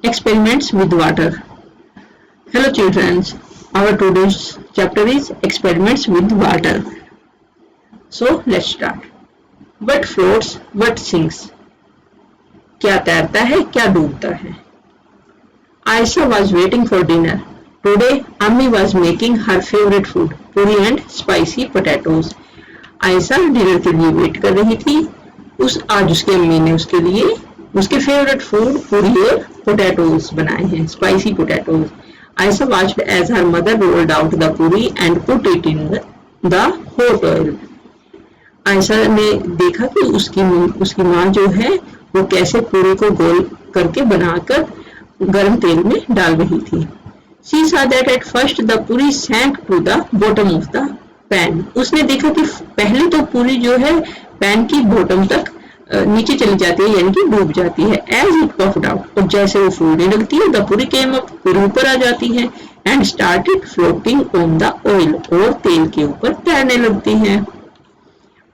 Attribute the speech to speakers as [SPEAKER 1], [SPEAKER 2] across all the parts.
[SPEAKER 1] Experiments with water. Hello children, our today's chapter is experiments with water. So let's start. What floats, what sinks? क्या तैरता है, क्या डूबता है? Aisha was waiting for dinner. Today, Ammi was making her favorite food, puri and spicy potatoes. Aisha dinner के लिए wait कर रही थी. आज उसके अम्मी ने उसके लिए उसके फेवरेट फूड पूरी और पोटैटोज बनाए हैं, spicy potatoes. Aisha watched as her mother rolled out the puri and put it in the hot oil. Aisha ने देखा कि उसकी माँ जो है वो कैसे पूरी को गोल करके बनाकर गर्म तेल में डाल रही थी. She saw that at first the puri sank to the bottom of the pan. उसने देखा कि पहले तो पूरी जो है पैन की बॉटम तक नीचे चली जाती है, यानी कि डूब जाती है. As it puffed out, और जैसे वो फूलने लगती है, the puri came up, पूरी ऊपर आ जाती है, and started floating on the oil, और तेल के ऊपर तैरने लगती है.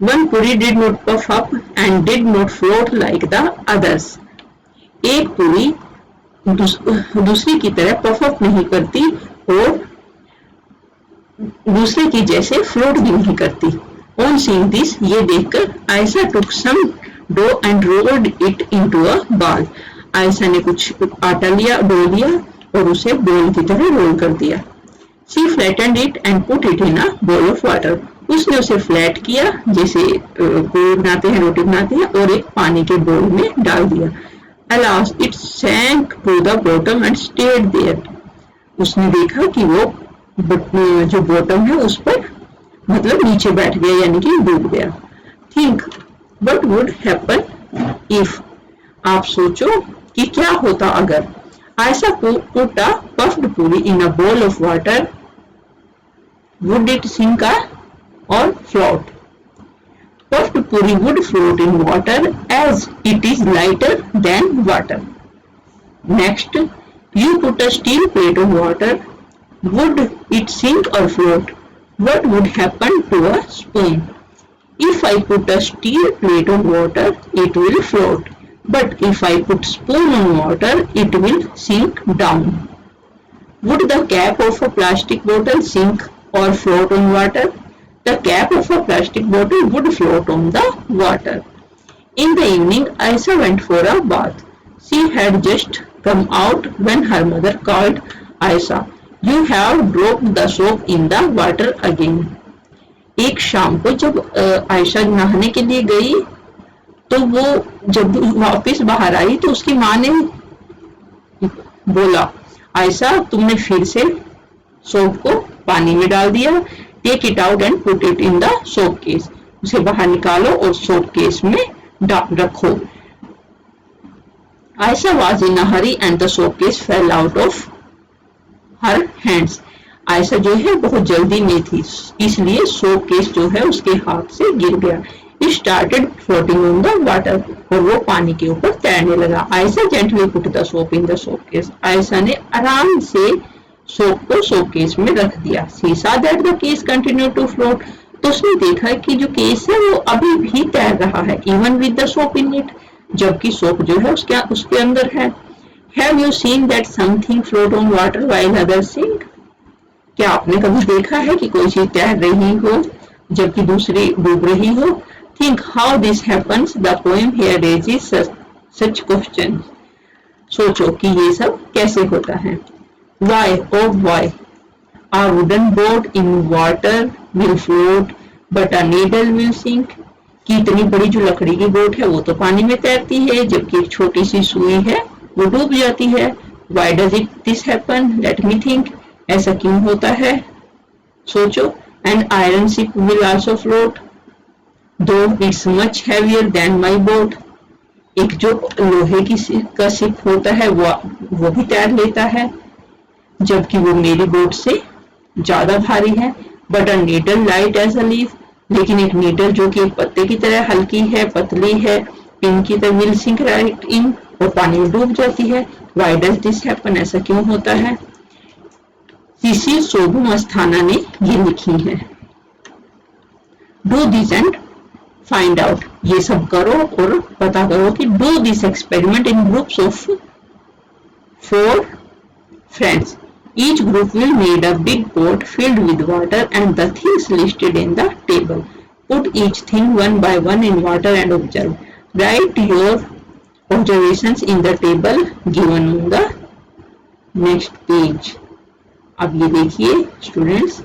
[SPEAKER 1] One puri did not puff up and did not float like the others. एक पूरी दूसरी की तरह पफ अप नहीं करती और दूसरे की जैसे फ्लोट भी नहीं करती. On seeing this, ये देखकर Aisha took some dough and rolled it into a ball. Aisha ने कुछ आटा लिया, डो लिया और उसे बॉल की तरह रोल कर दिया. She flattened it and put it in a bowl of water. उसने उसे फ्लैट किया जैसे पूरी बनाते हैं, रोटी बनाते हैं, और एक पानी के बोल में डाल दिया. Alas, it sank to the bottom and stayed there. उसने देखा कि वो जो बॉटम है उस पर मतलब नीचे बैठ गया, यानी कि डूब गया. Think what would happen if. आप सोचो कि क्या होता अगर. Aisha put a puffed puri in a bowl of water. Would it sink or float? Puffed puri would float in water as it is lighter than water. Next, you put a steel plate of water. Would it sink or float? What would happen to a spoon? If I put a steel plate of water, it will float. But if I put spoon on water, it will sink down. Would the cap of a plastic bottle sink or float on water? The cap of a plastic bottle would float on the water. In the evening, Aisha went for a bath. She had just come out when her mother called Aisha. You have dropped the soap in the water again. एक शाम को जब आयशा नहाने के लिए गई तो वो जब वापस बाहर आई तो उसकी माँ ने बोला, आयशा तुमने फिर से सोप को पानी में डाल दिया. Take it out and put it in the soap case. उसे बाहर निकालो और सोप केस में रखो. Ayesha was in a hurry and the soap case fell out of her hands. Ayesha जो है बहुत जल्दी में थी, इसलिए सोप केस जो है उसके हाथ से गिर गया. It started floating on the water, और वो पानी के ऊपर तैरने लगा. Ayesha gently put the soap in the soap case. Ayesha ने आराम से सोप को सोप केस में रख दिया. She saw that the case continued to float. तो उसने देखा कि जो केस है वो अभी भी तैर रहा है, even with the soap in it, जबकि सोप जो है उसके अंदर है. Have you seen that something float on water while others sink? क्या आपने कभी देखा है कि कोई चीज तैर रही हो जबकि दूसरी डूब रही हो? Think how this happens. The poem here raises such questions. सोचो कि ये सब कैसे होता है. Why, oh why, a wooden boat in water will float, but a needle will sink. कि इतनी बड़ी जो लकड़ी की बोट है वो तो पानी में तैरती है, जबकि एक छोटी सी सुई है वो डूब जाती है. Why does this happen? Let me think. ऐसा क्यों होता है? सोचो. An iron ship will also float, though it's much heavier than my boat. एक जो लोहे का शिप होता है वो भी तैर लेता है, जबकि वो मेरी बोट से ज्यादा भारी है. But a needle light as a leaf. लेकिन एक नीडल जो कि एक पत्ते की तरह हल्की है, पतली है, पिन की तरह will sink right in, और पानी में डूब जाती है. Why does this happen? ऐसा क्यों होता है? सीसी शोभू मस्थाना ने ये लिखी है. Do this and find out. ये सब करो और पता करो कि do this experiment in groups of 4 friends. Each group will need a big pot filled with water and the things listed in the table. Put each thing one by one in water and observe. Write your observations in the table given on the next page. अब ये देखिए students,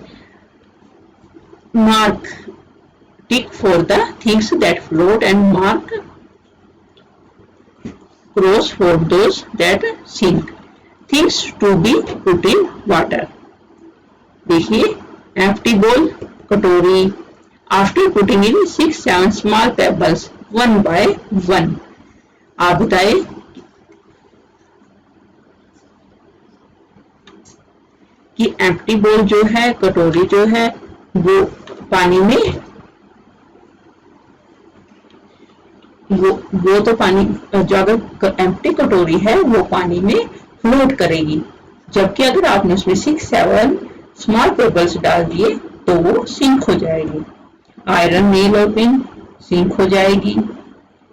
[SPEAKER 1] mark tick for the things that float and mark cross for those that sink. Things to be put in water. देखिए empty bowl, कटोरी. After putting in 6-7 small pebbles one by one. आप बताए कि empty बोल जो है, कटोरी जो है, वो पानी में वो तो पानी, जो अगर एम्प्टी कटोरी है वो पानी में फ्लोट करेगी, जबकि अगर आपने उसमें 6-7 स्मॉल पेबल्स डाल दिए तो वो सिंक हो जाएगी. आयरन नेल और पिन सिंक हो जाएगी.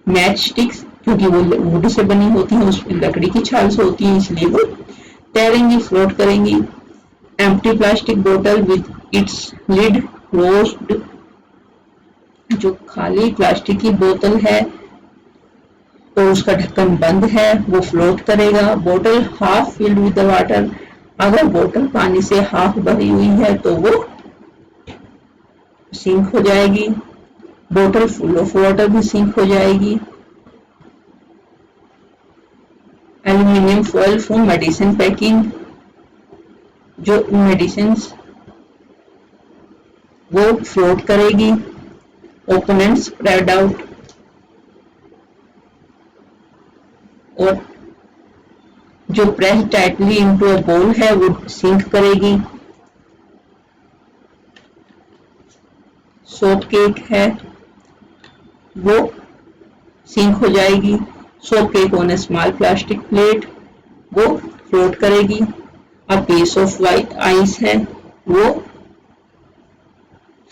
[SPEAKER 1] मैच स्टिक्स, क्योंकि वो वुड से बनी होती है, उसमें लकड़ी की छाल से होती है, इसलिए वो तैरेंगी, फ्लोट करेंगी. एम्प्टी प्लास्टिक बोतल विद इट्स लिड क्लोज्ड, जो खाली प्लास्टिक की बोतल है तो उसका ढक्कन बंद है, वो फ्लोट करेगा. बोतल half filled with the water, अगर बोतल पानी से हाफ भरी हुई है तो वो सिंक हो जाएगी. बोतल फुल ऑफ वाटर भी सिंक हो जाएगी. Aluminium foil for medicine packing, जो मेडिसिन वो फ्लोट करेगी. ओपन एंड स्प्रेड आउट, और जो प्रेस टाइटली इनटू अ बोल है वो सिंक करेगी. सोप केक है वो सिंक हो जाएगी. Soap cake on a small plastic plate, वो फ्लोट करेगी. A piece of white ice है वो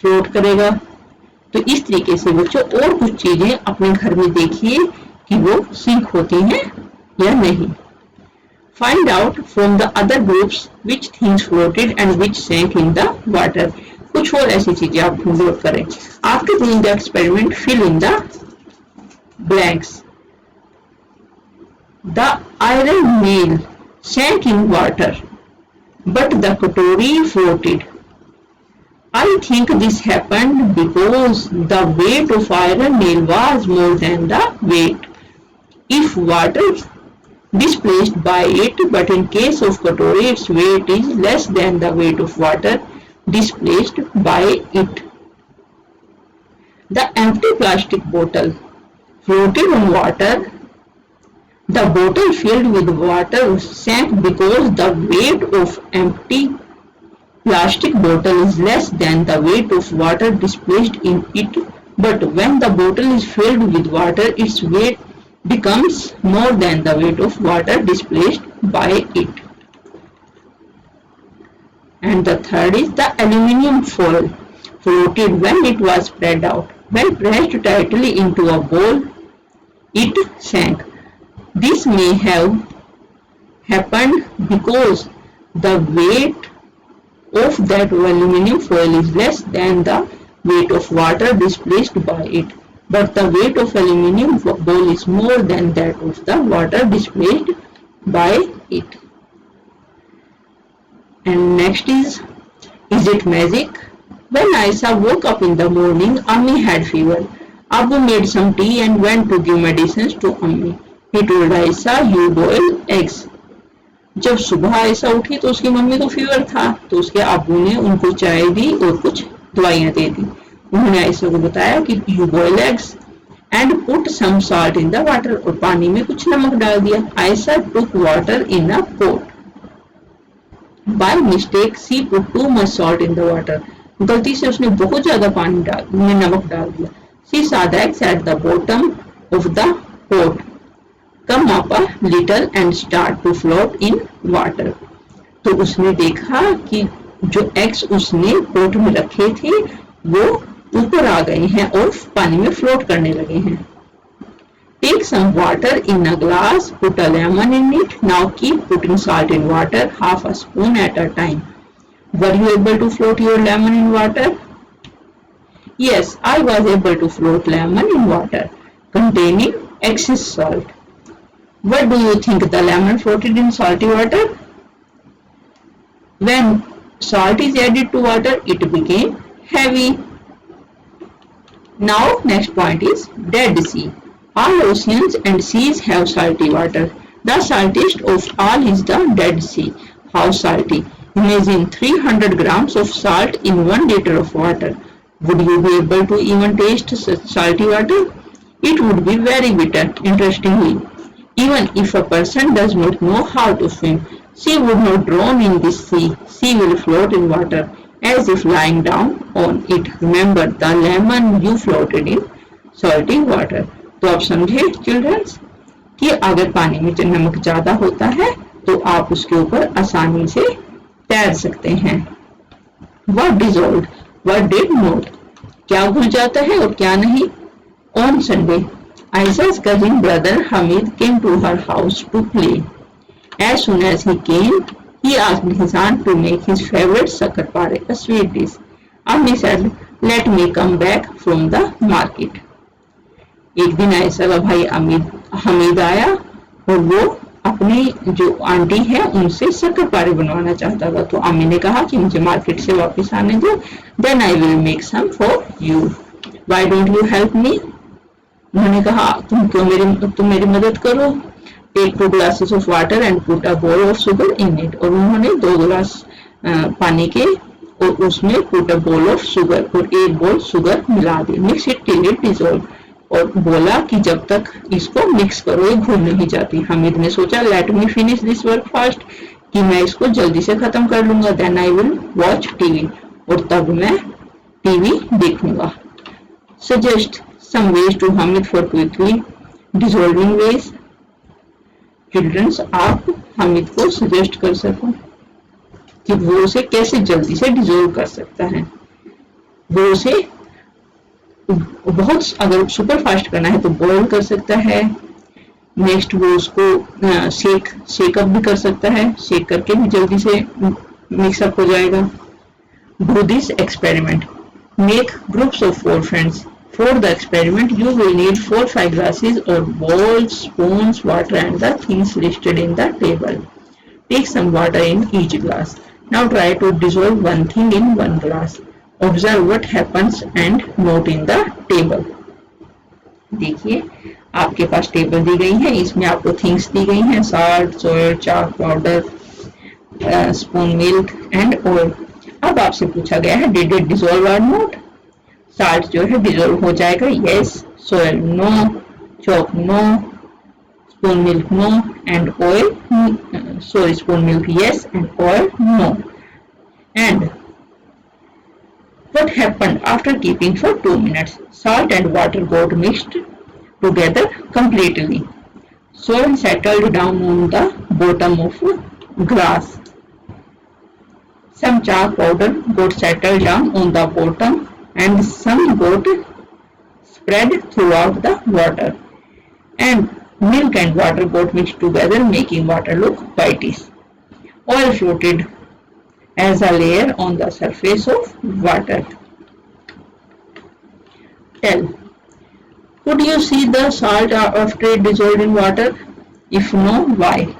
[SPEAKER 1] फ्लोट करेगा. तो इस तरीके से बच्चों और कुछ चीजें अपने घर में देखिए कि वो सिंक होती हैं या नहीं. Find out from the other groups which things floated and which sank in the water. कुछ और ऐसी चीजें आप ढूंढ करें. After doing the experiment fill in the blanks. The iron nail sank in water, but the katori floated. I think this happened because the weight of iron nail was more than the weight. If water displaced by it, but in case of katori, its weight is less than the weight of water displaced by it. The empty plastic bottle floated on water. The bottle filled with water sank because the weight of empty plastic bottle is less than the weight of water displaced in it. But when the bottle is filled with water, its weight becomes more than the weight of water displaced by it. And the third is the aluminium foil floated when it was spread out. When pressed tightly into a bowl, it sank. This may have happened because the weight of that aluminium foil is less than the weight of water displaced by it, but the weight of aluminium bowl is more than that of the water displaced by it. And next is it magic? When Aisha woke up in the morning, Ammi had fever. Abu made some tea and went to give medicines to Ammi. He told Aisha, you boil eggs. जब सुबह आयशा उठी तो उसकी mummy को fever था, तो उसके अब्बू ने उनको चाय दी और कुछ दवाइयां दे दी. उन्होंने आयशा को बताया कि you boil eggs and put some salt in the water, और पानी में कुछ नमक डाल दिया. Aisha took water in a pot. By mistake, she put too much salt in the water. गलती से उसने बहुत ज्यादा पानी में नमक डाल दिया. She saw the eggs at the bottom of the pot come up a little and start to float in water. तो उसने देखा कि जो एग्स उसने पोट में रखे थे वो ऊपर आ गए हैं और पानी में फ्लोट करने लगे हैं. Take some water in a glass, put a lemon in it. Now keep putting salt in water, half a spoon at a time. Were you able to float your lemon in water? Yes, I was able to float lemon in water containing excess salt. What do you think the lemon floated in salty water? When salt is added to water, it became heavy. Now next point is Dead Sea. All oceans and seas have salty water. The saltiest of all is the Dead Sea. How salty? Imagine 300 grams of salt in 1 liter of water. Would you be able to even taste such salty water? It would be very bitter. Interestingly, even if a person does not know how to swim, she would not drown in this sea. She will float in water as if lying down on it. Remember the lemon you floated in salty water. तो आप समझे children's कि अगर पानी में नमक ज्यादा होता है तो आप उसके ऊपर आसानी से तैर सकते हैं. What dissolved? What did not? क्या घुल जाता है और क्या नहीं? On Sunday, Aisa's cousin brother Hamid came to her house to play. As soon as he came, he asked his aunt to make his favorite sakarpare, a sweet dish. Ami said, "Let me come back from the market." एक दिन आयशा का भाई हमीद आया और वो अपनी जो aunty है उनसे शक्करपारे बनवाना चाहता था. तो अम्मी ने कहा कि मुझे मार्केट से वापस आने दो. Then I will make some for you. Why don't you help me? उन्होंने कहा तुम मेरी मदद करो. Take 2 glasses of water and put a bowl of sugar in it. और उन्होंने 2 गिलास पानी के और उसमें put a bowl of sugar और 1 bowl सुगर मिला दी. Mix it till it dissolve. और बोला कि जब तक इसको मिक्स करो ये घुल नहीं जाती. हामिद ने सोचा let me finish this work fast, कि मैं इसको जल्दी से खत्म कर लूंगा. Then I will watch TV. और तब मैं टीवी देखूंगा. Suggest some ways to Hamid for quickly dissolving ways. Childrens आप हामिद को सजेस्ट कर सको कि वो उसे कैसे जल्दी से डिसॉल्व कर सकता है. वो उसे बहुत अगर सुपर फास्ट करना है तो बॉईल कर सकता है. नेक्स्ट वो उसको शेक अप भी कर सकता है. शेक करके भी जल्दी से मिक्स अप हो जाएगा. Do this experiment. Make groups of 4 friends. For the experiment, you will need 4-5 glasses or bowls, spoons, water and the things listed in the table. Take some water in each glass. Now try to dissolve one thing in one glass. Observe what happens and note in the table. देखिए आपके पास table दी गई है. इसमें आपको things दी गई हैं. Salt, soya, chalk powder, spoon, milk and oil. अब आपसे पूछा गया है डिड इट डिसॉल्व और नॉट. साल्ट जो है डिसॉल्व हो जाएगा yes, soil no, chalk no, spoon milk no and oil sorry spoon milk yes and oil no. And what happened after keeping for 2 minutes? Salt and water got mixed together completely. Soil settled down on the bottom of glass. Some chalk powder got settled down on the bottom and some got spread throughout the water. And milk and water got mixed together, making water look whitish. Oil floated as a layer on the surface of water. Tell, could you see the salt after it dissolved in water? If no, why?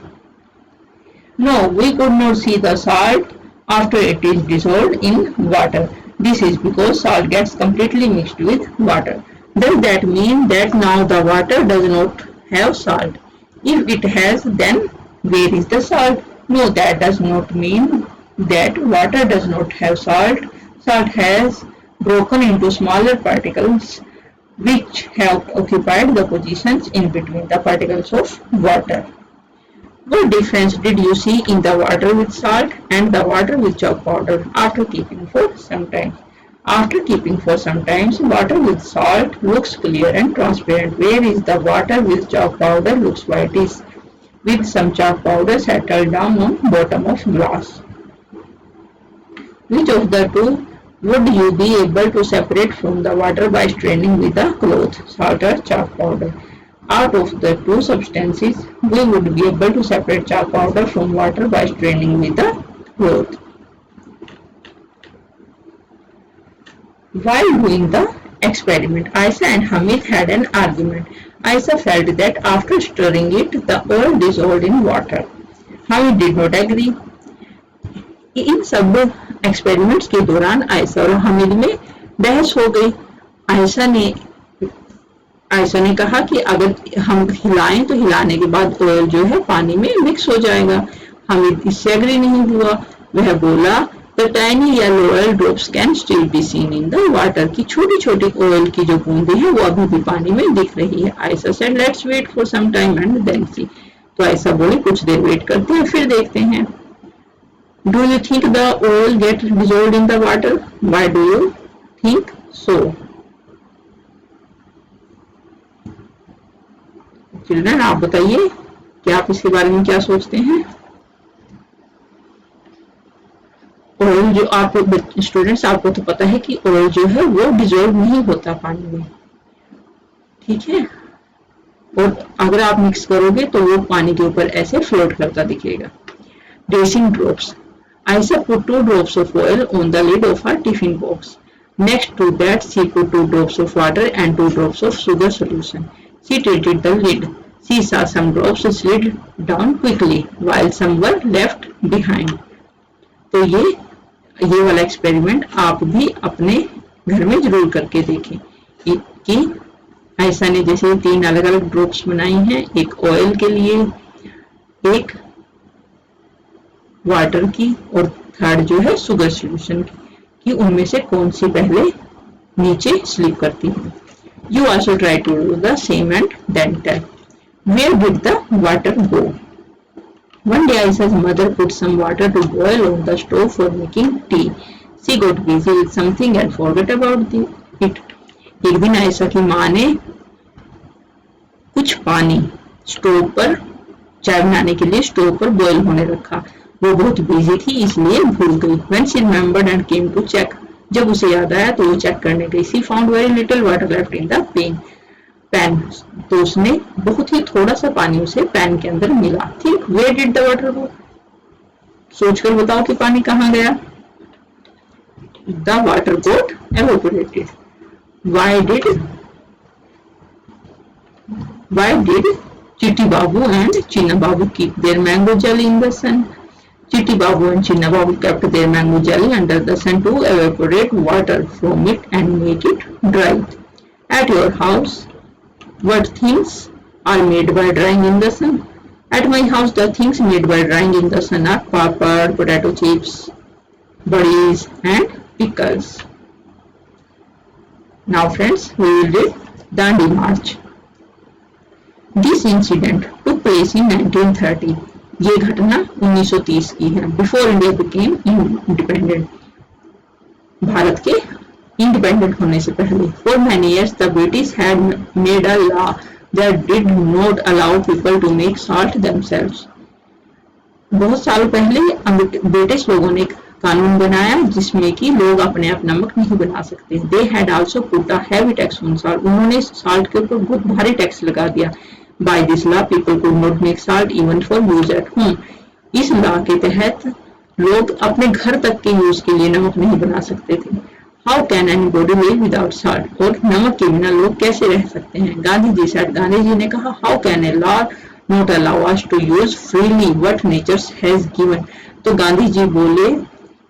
[SPEAKER 1] No, we could not see the salt after it is dissolved in water. This is because salt gets completely mixed with water. Does that mean that now the water does not have salt? If it has, then where is the salt? No, that does not mean that water does not have salt. Salt has broken into smaller particles which have occupied the positions in between the particles of water. What difference did you see in the water with salt and the water with chalk powder after keeping for some time? After keeping for some time, water with salt looks clear and transparent, whereas the water with chalk powder looks whitish, with some chalk powder settled down on bottom of glass. Which of the two would you be able to separate from the water by straining with a cloth, salt or chalk powder? Out of the two substances, we would be able to separate chalk powder from water by straining with the cloth. While doing the experiment, Aisa and Hamid had an argument. Aisa felt that after stirring it, the oil dissolved in water. Hamid did not agree. इन सब experiments के दौरान आयशा और हामिद में बहस हो गई। आयशा ने कहा कि अगर हम हिलाएं तो हिलाने के बाद ऑयल जो है पानी में मिक्स हो जाएगा। हामिद इससे एग्री नहीं हुआ। वह बोला the tiny yellow oil drops can still be seen in the water, की छोटी छोटी ऑयल की जो बूंदें हैं वो अभी भी पानी में दिख रही है। Ayesha said let's wait for some time and then see. तो आयशा बोली कुछ देर वेट करते हैं फिर देखते हैं। Do you think the oil get dissolved in the water? Why do you think so? Children आप बताइए कि आप इसके बारे में क्या सोचते हैं। ऑयल जो आप स्टूडेंट्स आपको तो पता है कि ऑयल जो है वो डिजोल्व नहीं होता पानी में, ठीक है, और अगर आप मिक्स करोगे तो वो पानी के ऊपर ऐसे फ्लोट करता दिखेगा। Dosing drops. Aisha put 2 drops of oil on the lid of her tiffin box. Next to that, she put 2 drops of water and 2 drops of sugar solution. She tilted the lid. She saw some drops slid down quickly, while some were left behind. तो ये वाला experiment आप भी अपने घर में जरूर करके देखें कि आयशा ने जैसे 3 अलग अलग ड्रॉप्स बनाई हैं, एक ऑयल के लिए, एक वाटर की और थर्ड जो है शुगर सॉल्यूशन की, कि उनमें से कौन सी पहले नीचे स्लिप करती है। You also try to do the same and then tell where did the water go. One day आयशा's mother put some water to boil on the stove for making tea. She got busy with something and forgot about it. एक दिन आयशा की माँ ने कुछ पानी stove पर चाय बनाने के लिए स्टोव पर बॉयल होने रखा। वो बहुत बिजी थी इसलिए भूल गई। When she remembered and came to check, जब उसे याद आया तो वो चेक करने गई। She found very little water left in the pan. तो उसने बहुत ही थोड़ा सा पानी उसे पैन के अंदर मिला। Think where did the water go? सोचकर बताओ कि पानी कहाँ गया। The water got evaporated. Why did Chitti Babu and Chinna Babu keep their mango jelly in the sun? Chitti Babu and Chinna Babu kept their mango jelly under the sun to evaporate water from it and make it dry. At your house, what things are made by drying in the sun? At my house, the things made by drying in the sun are papad, potato chips, buddies, and pickles. Now, friends, we will read Dandi March. This incident took place in 1930. ये घटना 1930 की है। Before India became independent, Bharat के independent होने से पहले। For many years the British had made a law that did not allow people to make salt themselves. बहुत सालों पहले ब्रिटिश लोगों ने एक कानून बनाया जिसमें कि लोग अपने आप नमक नहीं बना सकते। They had also put a heavy tax on salt. उन्होंने सॉल्ट के ऊपर बहुत भारी टैक्स लगा दिया। By this law, people could not make salt even for use at home. इस लॉ के तहत लोग अपने घर तक के यूज के लिए नमक नहीं बना सकते थे। How can anybody live without salt? और नमक के बिना लोग कैसे रह सकते हैं? गांधी जी said, गांधी जी ने कहा How can a law not allow us to use freely what nature has given? तो गांधी जी बोले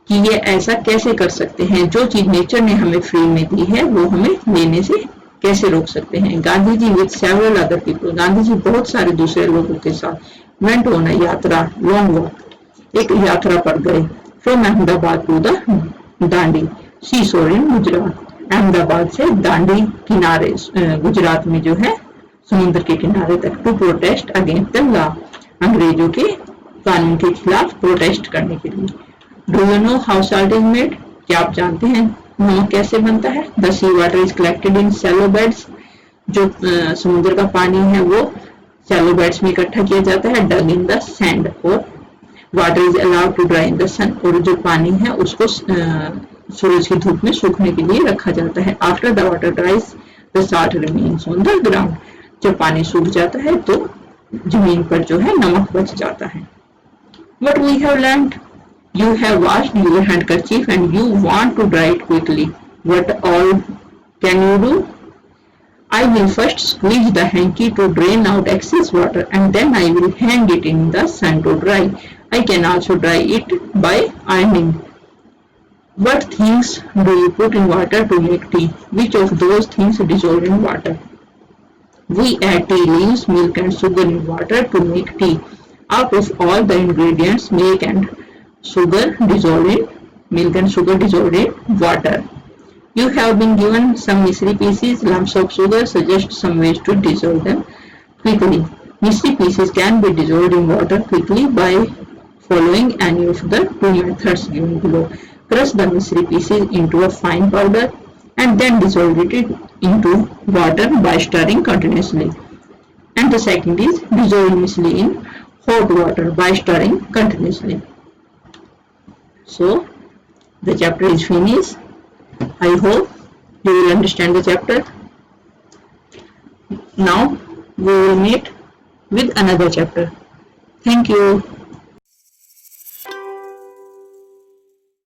[SPEAKER 1] कि ये ऐसा कैसे कर सकते हैं, जो चीज नेचर ने हमें फ्री में दी है वो हमें लेने से कैसे रोक सकते हैं। Gandhi ji with several other people, Gandhi ji बहुत सारे दूसरे लोगों के साथ वेंट ऑन अ यात्रा, लॉन्ग वॉक, एक यात्रा पर गए। From Ahmedabad to the Dandi sea shore in Gujarat. Ahmedabad से दांडी किनारे गुजरात में जो है समुद्र के किनारे तक। To protest against the law, अंग्रेजों के कानून के खिलाफ प्रोटेस्ट करने के लिए। Do you know how salt is made? क्या आप जानते हैं नमक कैसे बनता है? The sea water is collected in shallow beds. जो समुद्र का पानी है वो शैलो बेड्स में इकट्ठा किया जाता है। डग इन द सैंड, और water is allowed to dry in the sun, और जो पानी है उसको सूरज की धूप में सूखने के लिए रखा जाता है। After the water ड्राइज the salt remains on the ground. जब पानी सूख जाता है तो जमीन पर जो है नमक बच जाता है. What we have learned? You have washed your handkerchief and you want to dry it quickly. What all can you do? I will first squeeze the hanky to drain out excess water and then I will hang it in the sun to dry. I can also dry it by ironing. What things do you put in water to make tea? Which of those things dissolve in water? We add tea leaves, milk and sugar in water to make tea. Out of all the ingredients, milk and sugar dissolve in water. You have been given some mystery pieces, lumps of sugar, suggest some ways to dissolve them quickly. Mystery pieces can be dissolved in water quickly by following any of the two methods given below. Crush the mystery pieces into a fine powder and then dissolve it into water by stirring continuously. And the second is dissolve mystery in hot water by stirring continuously. So the chapter is finished. I hope you will understand the chapter. Now we will meet with another chapter. Thank you.